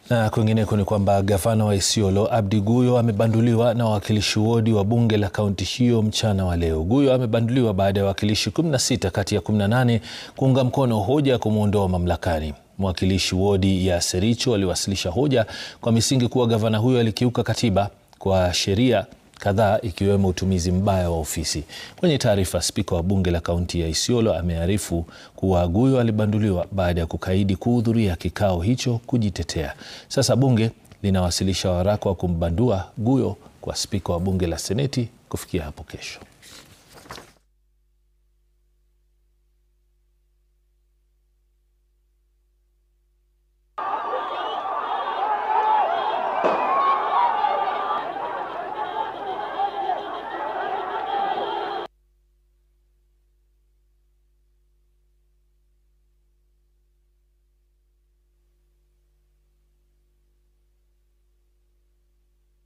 Na kwingineko ni kwamba gavana wa Isiolo Abdi Guyo amebanduliwa na wawakilishi wodi wa bunge la kaunti hiyo mchana wa leo. Guyo amebanduliwa baada ya wawakilishi 16 kati ya 18 kuunga mkono hoja ya kumuondoa mamlakani. Mwakilishi wodi ya Sericho aliwasilisha hoja kwa misingi kuwa gavana huyo alikiuka katiba kwa sheria kadhaa ikiwemo utumizi mbaya wa ofisi. Kwenye taarifa, spika wa bunge la kaunti ya Isiolo amearifu kuwa Guyo alibanduliwa baada ya kukaidi kuhudhuria kikao hicho kujitetea. Sasa bunge linawasilisha waraka wa kumbandua Guyo kwa spika wa bunge la seneti kufikia hapo kesho.